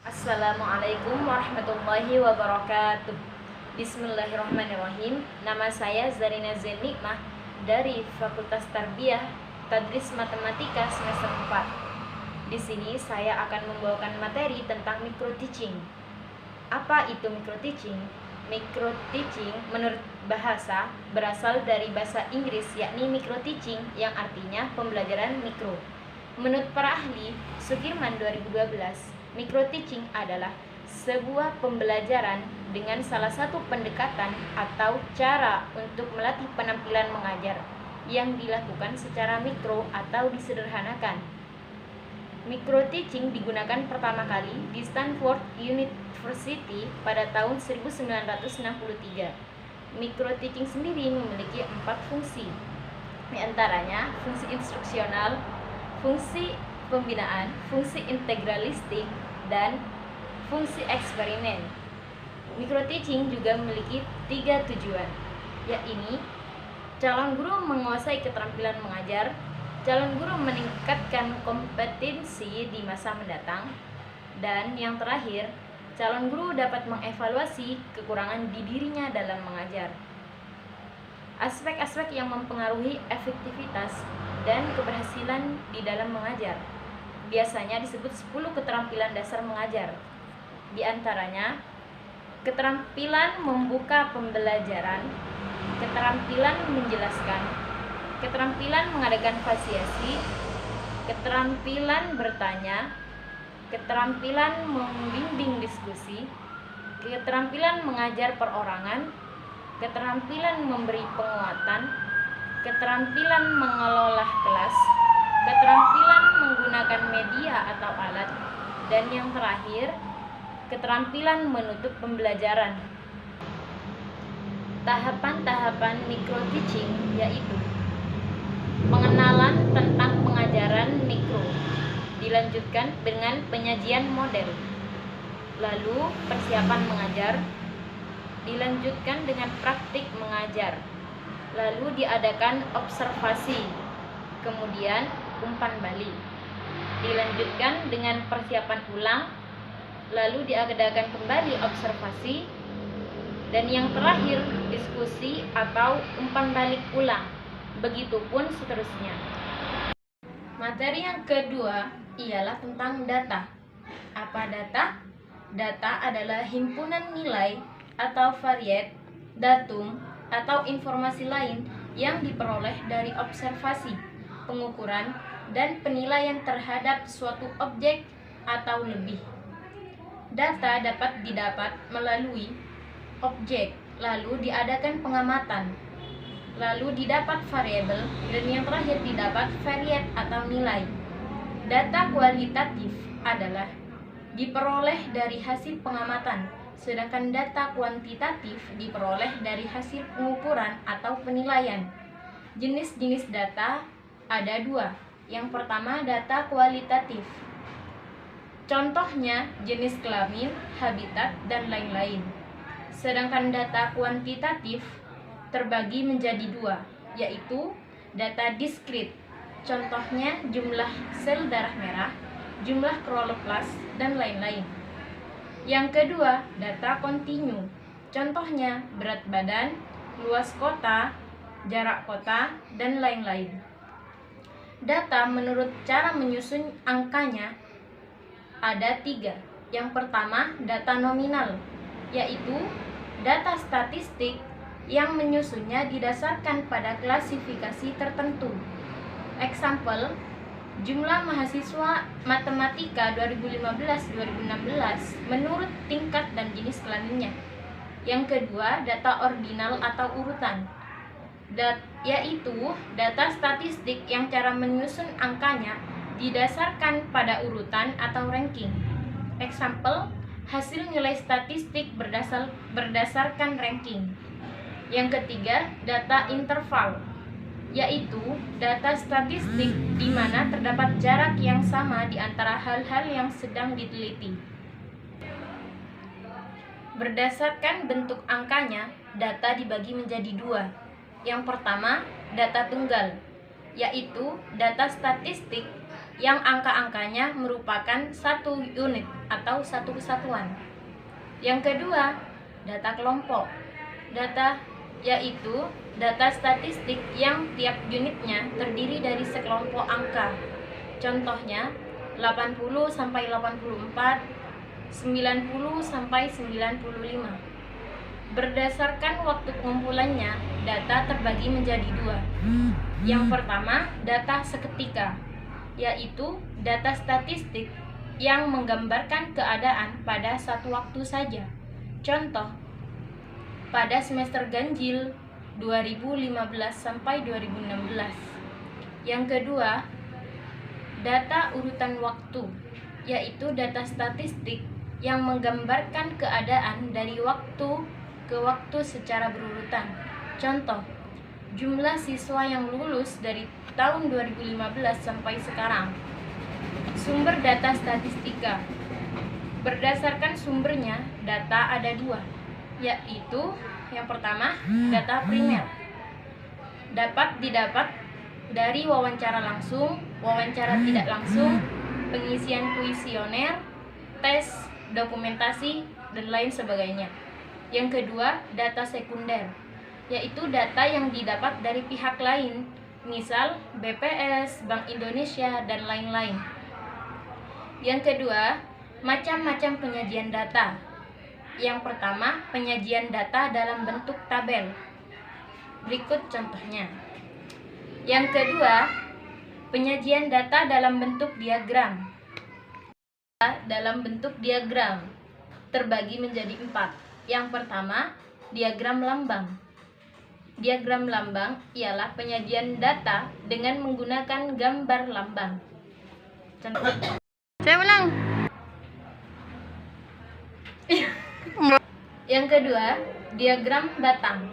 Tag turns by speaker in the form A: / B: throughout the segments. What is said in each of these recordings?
A: Assalamualaikum warahmatullahi wabarakatuh. Bismillahirrahmanirrahim. Nama saya Zarina Zenikmah dari Fakultas Tarbiyah Tadris Matematika semester 4. Di sini saya akan membawakan materi tentang micro teaching. Apa itu micro teaching? Micro teaching menurut bahasa berasal dari bahasa Inggris, yakni micro teaching yang artinya pembelajaran mikro. Menurut para ahli, Sukirman 2012, micro teaching adalah sebuah pembelajaran dengan salah satu pendekatan atau cara untuk melatih penampilan mengajar yang dilakukan secara mikro atau disederhanakan. Micro teaching digunakan pertama kali di Stanford University pada tahun 1963. Micro teaching sendiri memiliki 4 fungsi, di antaranya fungsi instruksional, fungsi pembinaan, fungsi integralistik, dan fungsi eksperimen. Micro teaching juga memiliki 3 tujuan, yaitu calon guru menguasai keterampilan mengajar, calon guru meningkatkan kompetensi di masa mendatang, dan yang terakhir, calon guru dapat mengevaluasi kekurangan di dirinya dalam mengajar. Aspek-aspek yang mempengaruhi efektivitas dan keberhasilan di dalam mengajar biasanya disebut 10 keterampilan dasar mengajar. Di antaranya, keterampilan membuka pembelajaran, keterampilan menjelaskan, keterampilan mengadakan fasiasi, keterampilan bertanya, keterampilan membimbing diskusi, keterampilan mengajar perorangan, keterampilan memberi penguatan, keterampilan mengelola kelas, keterampilan menggunakan media atau alat, dan yang terakhir, keterampilan menutup pembelajaran. Tahapan-tahapan micro teaching yaitu pengenalan tentang pengajaran mikro, dilanjutkan dengan penyajian model, lalu persiapan mengajar, dilanjutkan dengan praktik mengajar, lalu diadakan observasi, kemudian umpan balik, dilanjutkan dengan persiapan ulang, lalu diadakan kembali observasi, dan yang terakhir diskusi atau umpan balik ulang. Begitupun seterusnya. Materi yang kedua ialah tentang data. Apa data? Data adalah himpunan nilai atau variat, datum, atau informasi lain yang diperoleh dari observasi, pengukuran, dan penilaian terhadap suatu objek atau lebih. Data dapat didapat melalui objek, lalu diadakan pengamatan, lalu didapat variabel, dan yang terakhir didapat variat atau nilai. Data kualitatif adalah diperoleh dari hasil pengamatan, sedangkan data kuantitatif diperoleh dari hasil pengukuran atau penilaian. Jenis-jenis data ada 2. Yang pertama, data kualitatif. Contohnya jenis kelamin, habitat, dan lain-lain. Sedangkan data kuantitatif terbagi menjadi 2, yaitu data diskrit. Contohnya jumlah sel darah merah, jumlah kloroplas, dan lain-lain. Yang kedua, data kontinu. Contohnya berat badan, luas kota, jarak kota, dan lain-lain. Data menurut cara menyusun angkanya ada 3. Yang pertama, data nominal, yaitu data statistik yang menyusunnya didasarkan pada klasifikasi tertentu. Example, jumlah mahasiswa matematika 2015-2016 menurut tingkat dan jenis kelaminnya. Yang kedua, data ordinal atau urutan, yaitu data statistik yang cara menyusun angkanya didasarkan pada urutan atau ranking. Example, hasil nilai statistik berdasarkan ranking. Yang ketiga, data interval, yaitu data statistik di mana terdapat jarak yang sama di antara hal-hal yang sedang diteliti. Berdasarkan bentuk angkanya, data dibagi menjadi 2. Yang pertama, data tunggal, yaitu data statistik yang angka-angkanya merupakan satu unit atau satu kesatuan. Yang kedua, data kelompok. Data yaitu data statistik yang tiap unitnya terdiri dari sekelompok angka. Contohnya 80 sampai 84, 90 sampai 95. Berdasarkan waktu pengumpulannya, data terbagi menjadi dua. Yang pertama, data seketika, yaitu data statistik yang menggambarkan keadaan pada satu waktu saja. Contoh, pada semester ganjil 2015 sampai 2016. Yang kedua, data urutan waktu, yaitu data statistik yang menggambarkan keadaan dari waktu ke waktu secara berurutan. Contoh, jumlah siswa yang lulus dari tahun 2015 sampai sekarang. Sumber data statistika. Berdasarkan sumbernya, data ada dua, yaitu yang pertama, data primer. Dapat didapat dari wawancara langsung, wawancara tidak langsung, pengisian kuesioner, tes, dokumentasi, dan lain sebagainya. Yang kedua, data sekunder, yaitu data yang didapat dari pihak lain, misal BPS, Bank Indonesia, dan lain-lain. Yang kedua, macam-macam penyajian data. Yang pertama, penyajian data dalam bentuk tabel. Berikut contohnya. Yang kedua, penyajian data dalam bentuk diagram. Dalam bentuk diagram terbagi menjadi 4. Yang pertama, diagram lambang. Diagram lambang ialah penyajian data dengan menggunakan gambar lambang. Contoh.
B: Saya ulang.
A: Yang kedua, diagram batang.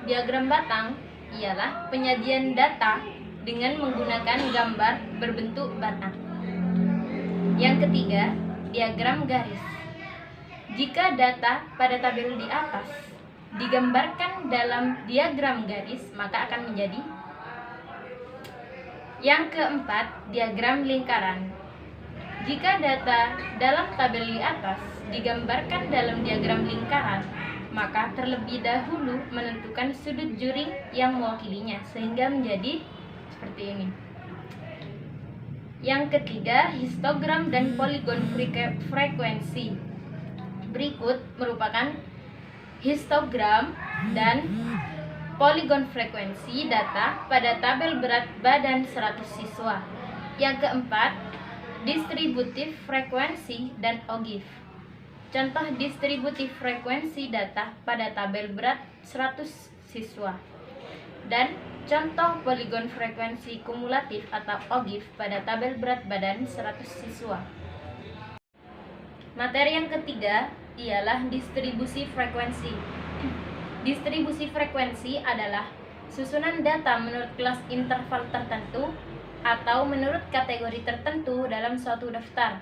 A: Diagram batang ialah penyajian data dengan menggunakan gambar berbentuk batang. Yang ketiga, diagram garis. Jika data pada tabel di atas digambarkan dalam diagram garis, maka akan menjadi. Yang keempat, diagram lingkaran. Jika data dalam tabel di atas digambarkan dalam diagram lingkaran, maka terlebih dahulu menentukan sudut juring yang mewakilinya sehingga menjadi seperti ini. Yang ketiga, histogram dan poligon frekuensi. Berikut merupakan histogram dan poligon frekuensi data pada tabel berat badan 100 siswa. Yang keempat, distributif frekuensi dan OGIF. Contoh distributif frekuensi data pada tabel berat 100 siswa. Dan contoh poligon frekuensi kumulatif atau OGIF pada tabel berat badan 100 siswa. Materi yang ketiga ialah distribusi frekuensi. Distribusi frekuensi adalah susunan data menurut kelas interval tertentu atau menurut kategori tertentu dalam suatu daftar.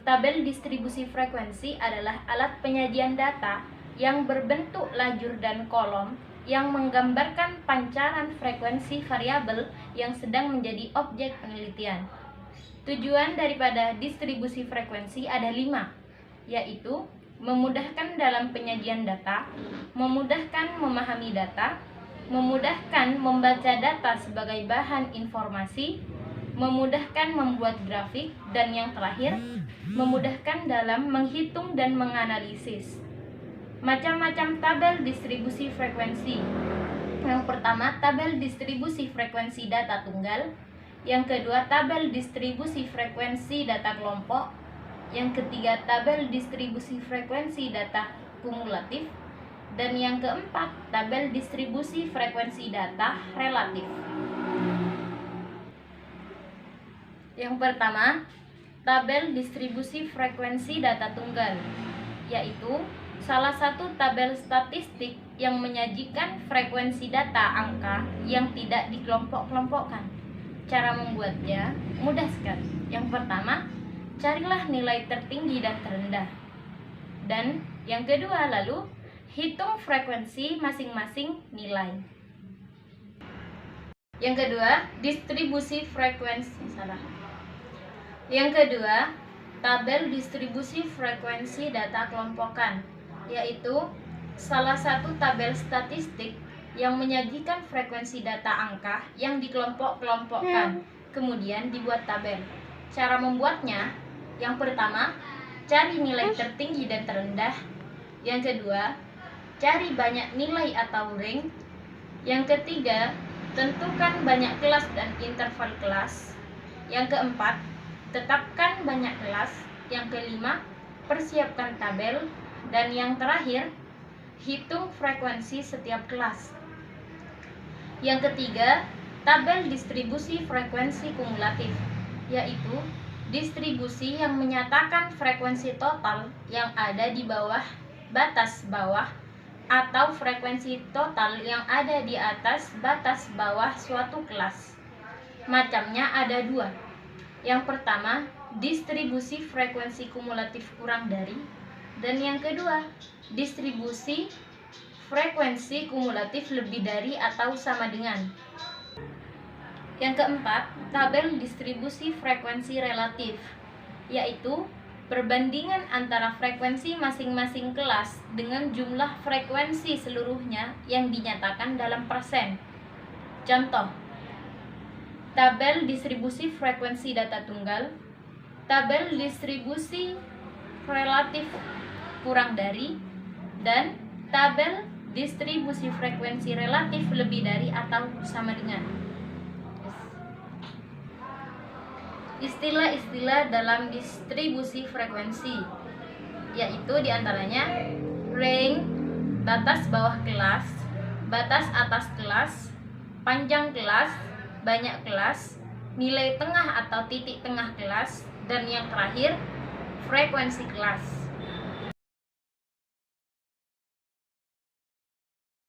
A: Tabel distribusi frekuensi adalah alat penyajian data yang berbentuk lajur dan kolom yang menggambarkan pancaran frekuensi variabel yang sedang menjadi objek penelitian. Tujuan daripada distribusi frekuensi ada 5, yaitu memudahkan dalam penyajian data, memudahkan memahami data, memudahkan membaca data sebagai bahan informasi, memudahkan membuat grafik, dan yang terakhir, memudahkan dalam menghitung dan menganalisis. Macam-macam tabel distribusi frekuensi. Yang pertama, tabel distribusi frekuensi data tunggal. Yang kedua, tabel distribusi frekuensi data kelompok. Yang ketiga, tabel distribusi frekuensi data kumulatif. Dan yang keempat, tabel distribusi frekuensi data relatif. Yang pertama, tabel distribusi frekuensi data tunggal, yaitu salah satu tabel statistik yang menyajikan frekuensi data angka yang tidak dikelompok-kelompokkan. Cara membuatnya mudah sekali. Yang pertama, carilah nilai tertinggi dan terendah. Dan yang kedua, lalu hitung frekuensi masing-masing nilai. Yang kedua, distribusi frekuensi Yang kedua, tabel distribusi frekuensi data kelompokan, yaitu salah satu tabel statistik yang menyajikan frekuensi data angka yang dikelompok-kelompokkan, kemudian dibuat tabel. Cara membuatnya, yang pertama, cari nilai tertinggi dan terendah. Yang kedua, cari banyak nilai atau range. Yang ketiga, tentukan banyak kelas dan interval kelas. Yang keempat, tetapkan banyak kelas. Yang kelima, persiapkan tabel. Dan yang terakhir, hitung frekuensi setiap kelas. Yang ketiga, tabel distribusi frekuensi kumulatif, yaitu distribusi yang menyatakan frekuensi total yang ada di bawah batas bawah atau frekuensi total yang ada di atas batas bawah suatu kelas. Macamnya ada dua. Yang pertama, distribusi frekuensi kumulatif kurang dari, dan yang kedua, distribusi frekuensi kumulatif lebih dari atau sama dengan. Yang keempat, tabel distribusi frekuensi relatif, yaitu perbandingan antara frekuensi masing-masing kelas dengan jumlah frekuensi seluruhnya yang dinyatakan dalam persen. Contoh, tabel distribusi frekuensi data tunggal, tabel distribusi relatif kurang dari, dan tabel distribusi frekuensi relatif lebih dari atau sama dengan. Istilah-istilah dalam distribusi frekuensi, yaitu diantaranya range, batas bawah kelas, batas atas kelas, panjang kelas, banyak kelas, nilai tengah atau titik tengah kelas, dan yang terakhir, frekuensi kelas.